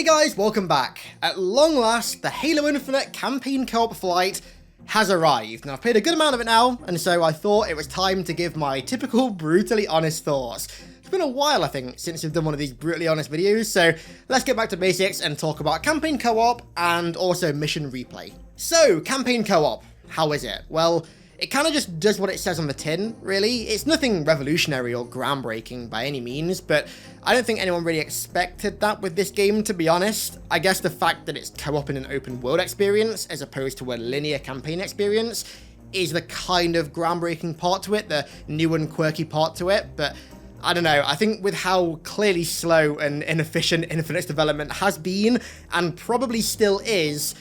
guys, welcome back. At long last, the Halo Infinite campaign co-op flight has arrived. Now, I've played a good amount of it now, and so I thought it was time to give my typical brutally honest thoughts. It's been a while, I think, since I've done one of these brutally honest videos, so let's get back to basics and talk about campaign co-op and also mission replay. So, campaign co-op, how is it? Well, it kind of just does what it says on the tin, really. It's nothing revolutionary or groundbreaking by any means, but I don't think anyone really expected that with this game, to be honest. I guess the fact that it's co-op in an open world experience as opposed to a linear campaign experience is the kind of groundbreaking part to it, the new and quirky part to it, but I don't know, I think with how clearly slow and inefficient Infinite's development has been, and probably still is,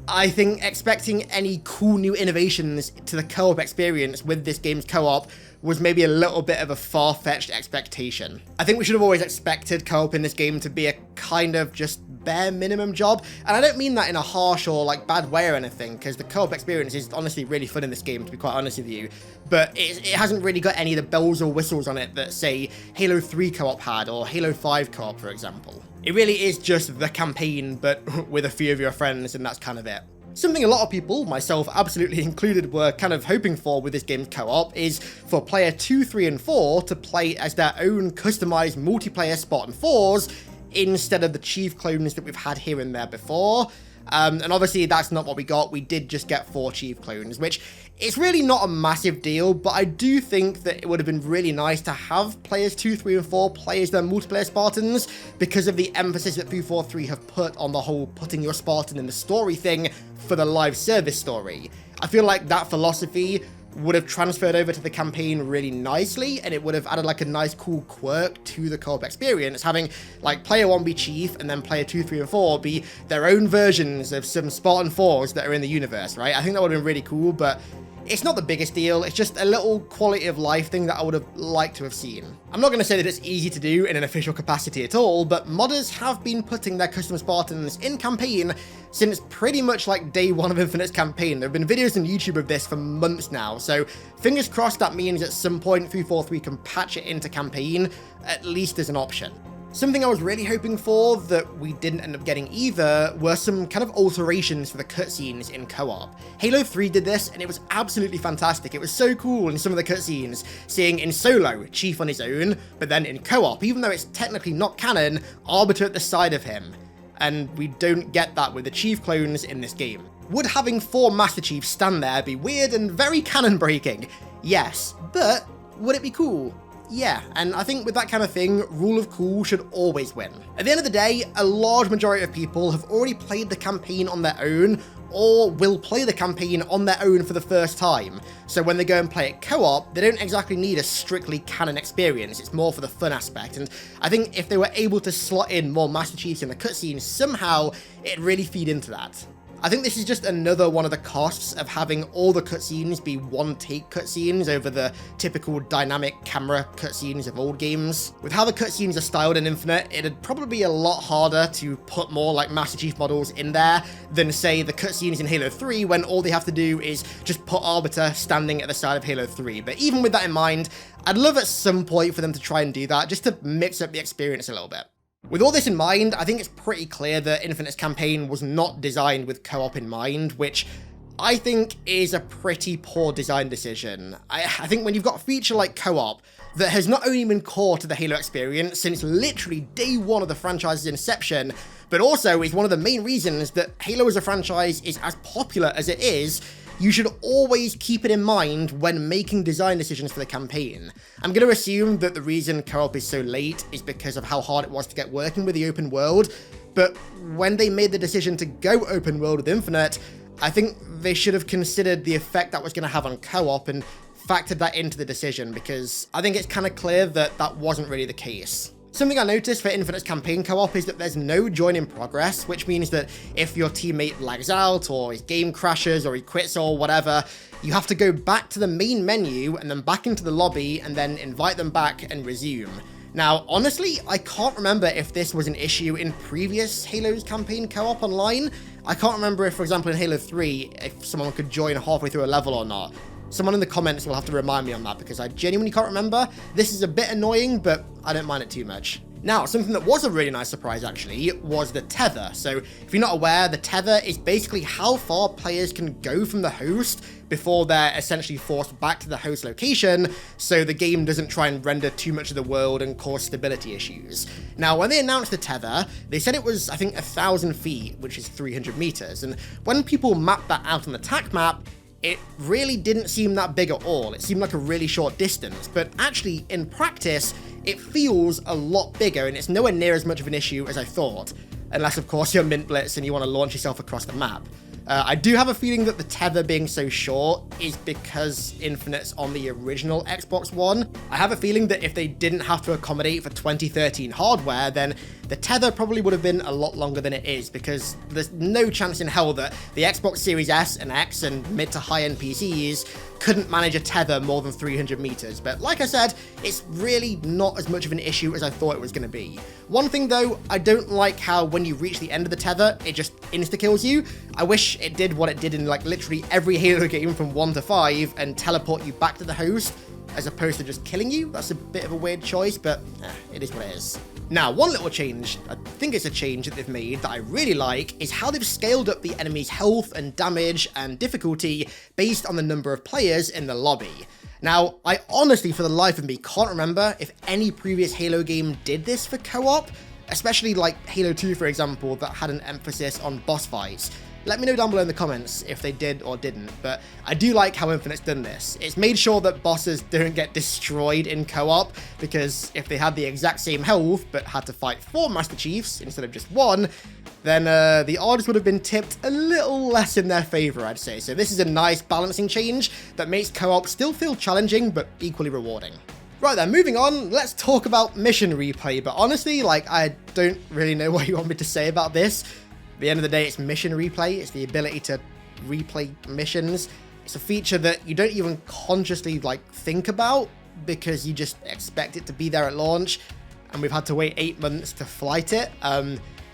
I think expecting any cool new innovations to the co-op experience with this game's co-op was maybe a little bit of a far-fetched expectation. I think we should have always expected co-op in this game to be a kind of just bare minimum job, and I don't mean that in a harsh or like bad way or anything, because the co-op experience is honestly really fun in this game, to be quite honest with you, but it hasn't really got any of the bells or whistles on it that, say, Halo 3 co-op had, or Halo 5 co-op, for example. It really is just the campaign, but with a few of your friends, and that's kind of it. Something a lot of people, myself absolutely included, were kind of hoping for with this game's co-op is for player 2, 3, and 4 to play as their own customized multiplayer Spartan 4s instead of the Chief clones that we've had here and there before. And obviously that's not what we got. We did just get 4 Chief clones, which it's really not a massive deal, but I do think that it would have been really nice to have players 2, 3, and 4 play as their multiplayer Spartans because of the emphasis that 343 have put on the whole putting your Spartan in the story thing for the live service story. I feel like that philosophy would have transferred over to the campaign really nicely, and it would have added like a nice cool quirk to the co-op experience, having like player 1 be Chief and then player 2, 3, and 4 be their own versions of some Spartan 4s that are in the universe, right? I think that would have been really cool, but it's not the biggest deal. It's just a little quality of life thing that I would have liked to have seen. I'm not going to say that it's easy to do in an official capacity at all, but modders have been putting their custom Spartans in campaign since pretty much like day 1 of Infinite's campaign. There have been videos on YouTube of this for months now, so fingers crossed that means at some point 343 can patch it into campaign, at least as an option. Something I was really hoping for that we didn't end up getting either were some kind of alterations for the cutscenes in co-op. Halo 3 did this and it was absolutely fantastic. It was so cool in some of the cutscenes, seeing in solo Chief on his own, but then in co-op, even though it's technically not canon, Arbiter at the side of him. And we don't get that with the Chief clones in this game. Would having 4 Master Chiefs stand there be weird and very canon breaking? Yes, but would it be cool? Yeah, and I think with that kind of thing, rule of cool should always win. At the end of the day, a large majority of people have already played the campaign on their own, or will play the campaign on their own for the first time. So when they go and play it co-op, they don't exactly need a strictly canon experience, it's more for the fun aspect. And I think if they were able to slot in more Master Chiefs in the cutscenes somehow, it'd really feed into that. I think this is just another one of the costs of having all the cutscenes be one-take cutscenes over the typical dynamic camera cutscenes of old games. With how the cutscenes are styled in Infinite, it'd probably be a lot harder to put more like Master Chief models in there than, say, the cutscenes in Halo 3 when all they have to do is just put Arbiter standing at the side of Halo 3. But even with that in mind, I'd love at some point for them to try and do that, just to mix up the experience a little bit. With all this in mind, I think it's pretty clear that Infinite's campaign was not designed with co-op in mind, which I think is a pretty poor design decision. I think when you've got a feature like co-op that has not only been core to the Halo experience since literally day 1 of the franchise's inception, but also is one of the main reasons that Halo as a franchise is as popular as it is, you should always keep it in mind when making design decisions for the campaign. I'm going to assume that the reason co-op is so late is because of how hard it was to get working with the open world, but when they made the decision to go open world with Infinite, I think they should have considered the effect that was going to have on co-op and factored that into the decision, because I think it's kind of clear that that wasn't really the case. Something I noticed for Infinite's campaign co-op is that there's no join in progress, which means that if your teammate lags out, or his game crashes, or he quits, or whatever, you have to go back to the main menu, and then back into the lobby, and then invite them back and resume. Now, honestly, I can't remember if this was an issue in previous Halo's campaign co-op online. I can't remember if, for example, in Halo 3, if someone could join halfway through a level or not. Someone in the comments will have to remind me on that because I genuinely can't remember. This is a bit annoying, but I don't mind it too much. Now, something that was a really nice surprise actually was the tether. So if you're not aware, the tether is basically how far players can go from the host before they're essentially forced back to the host location, so the game doesn't try and render too much of the world and cause stability issues. Now, when they announced the tether, they said it was, I think, 1,000 feet, which is 300 meters, and when people mapped that out on the TAC map, it really didn't seem that big at all. It seemed like a really short distance, but actually, in practice, it feels a lot bigger, and it's nowhere near as much of an issue as I thought, unless of course you're Mint Blitz and you want to launch yourself across the map. I do have a feeling that the tether being so short is because Infinite's on the original Xbox One. I have a feeling that if they didn't have to accommodate for 2013 hardware, then the tether probably would have been a lot longer than it is, because there's no chance in hell that the Xbox Series S and X and mid to high-end PCs couldn't manage a tether more than 300 meters. But like I said, it's really not as much of an issue as I thought it was going to be. One thing though, I don't like how when you reach the end of the tether, it just insta-kills you. I wish it did what it did in like literally every Halo game from 1 to 5 and teleport you back to the host, as opposed to just killing you. That's a bit of a weird choice, but it is what it is. Now, one little change, I think it's a change that they've made that I really like, is how they've scaled up the enemy's health and damage and difficulty based on the number of players in the lobby. Now, I honestly, for the life of me, can't remember if any previous Halo game did this for co-op, especially like Halo 2, for example, that had an emphasis on boss fights. Let me know down below in the comments if they did or didn't, but I do like how Infinite's done this. It's made sure that bosses don't get destroyed in co-op, because if they had the exact same health but had to fight 4 Master Chiefs instead of just 1, then the odds would have been tipped a little less in their favor, I'd say. So this is a nice balancing change that makes co-op still feel challenging but equally rewarding. Right then, moving on, let's talk about mission replay, but honestly, like, I don't really know what you want me to say about this. At the end of the day, it's mission replay. It's the ability to replay missions. It's a feature that you don't even consciously like think about, because you just expect it to be there at launch, and we've had to wait 8 months to flight it.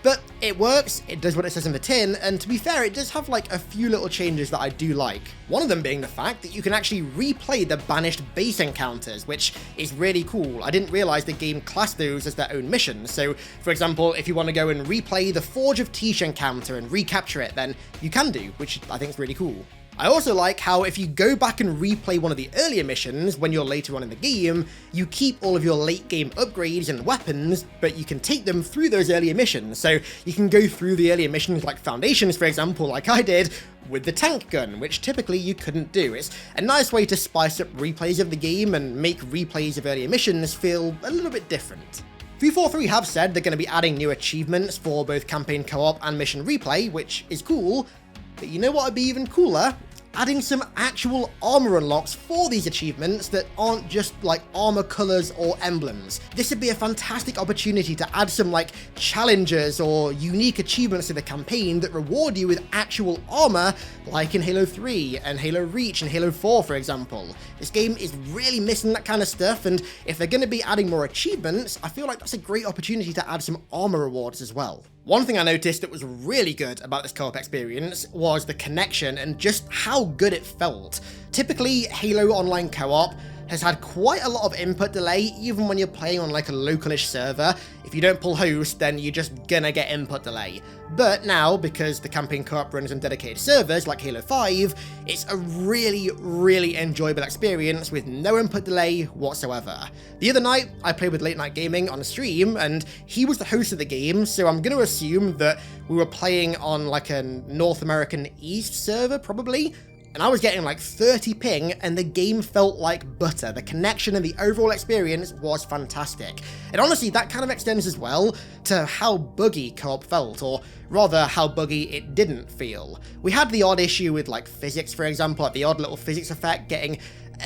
But it works, it does what it says in the tin, and to be fair, it does have like a few little changes that I do like. One of them being the fact that you can actually replay the banished base encounters, which is really cool. I didn't realize the game classed those as their own missions. So, for example, if you want to go and replay the Forge of Tish encounter and recapture it, then you can do, which I think is really cool. I also like how if you go back and replay one of the earlier missions when you're later on in the game, you keep all of your late game upgrades and weapons, but you can take them through those earlier missions. So you can go through the earlier missions like Foundations, for example, like I did, with the tank gun, which typically you couldn't do. It's a nice way to spice up replays of the game and make replays of earlier missions feel a little bit different. 343 have said they're going to be adding new achievements for both campaign co-op and mission replay, which is cool, but you know what would be even cooler? Adding some actual armor unlocks for these achievements that aren't just like armor colors or emblems. This would be a fantastic opportunity to add some like challenges or unique achievements to the campaign that reward you with actual armor, like in Halo 3 and Halo Reach and Halo 4, for example. This game is really missing that kind of stuff, and if they're going to be adding more achievements, I feel like that's a great opportunity to add some armor rewards as well. One thing I noticed that was really good about this co-op experience was the connection and just how good it felt. Typically, Halo Online co-op has had quite a lot of input delay, even when you're playing on like a localish server. If you don't pull host, then you're just gonna get input delay. But now, because the campaign co-op runs on dedicated servers like Halo 5, it's a really, really enjoyable experience with no input delay whatsoever. The other night, I played with Late Night Gaming on a stream, and he was the host of the game, so I'm gonna assume that we were playing on like a North American East server, probably. And I was getting like 30 ping, and the game felt like butter. The connection and the overall experience was fantastic. And honestly, that kind of extends as well to how buggy co-op felt, or rather how buggy it didn't feel. We had the odd issue with like physics, for example, like the odd little physics effect getting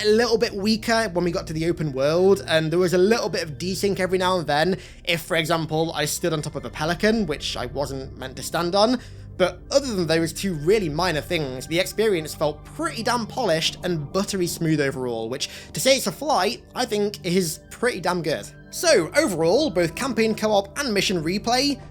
a little bit weaker when we got to the open world, and there was a little bit of desync every now and then if, for example, I stood on top of a pelican, which I wasn't meant to stand on. But other than those two really minor things, the experience felt pretty damn polished and buttery smooth overall, which, to say it's a flight, I think is pretty damn good. So overall, both campaign co-op and mission replay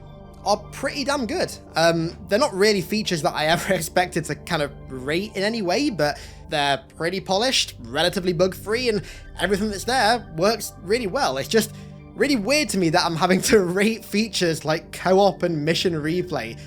are pretty damn good. They're not really features that I ever expected to kind of rate in any way, but they're pretty polished, relatively bug-free, and everything that's there works really well. It's just really weird to me that I'm having to rate features like co-op and mission replay.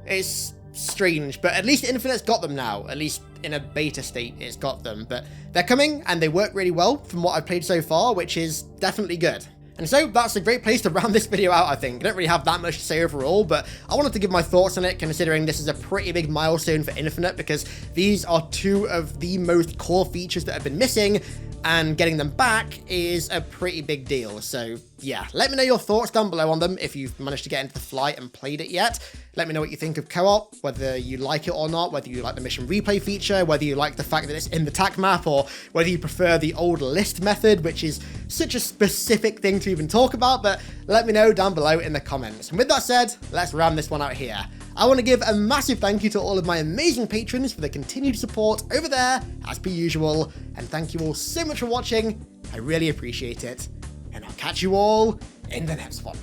It's strange, but at least Infinite's got them now. At least in a beta state, it's got them. But they're coming, and they work really well from what I've played so far, which is definitely good. And so that's a great place to round this video out, I think. I don't really have that much to say overall, but I wanted to give my thoughts on it, considering this is a pretty big milestone for Infinite, because these are two of the most core features that have been missing, and getting them back is a pretty big deal. So yeah, let me know your thoughts down below on them if you've managed to get into the flight and played it yet. Let me know what you think of co-op, whether you like it or not, whether you like the mission replay feature, whether you like the fact that it's in the TAC map, or whether you prefer the old list method, which is such a specific thing to even talk about, but let me know down below in the comments. And with that said, let's round this one out here. I want to give a massive thank you to all of my amazing patrons for the continued support over there, as per usual, and thank you all so much for watching. I really appreciate it, and I'll catch you all in the next one.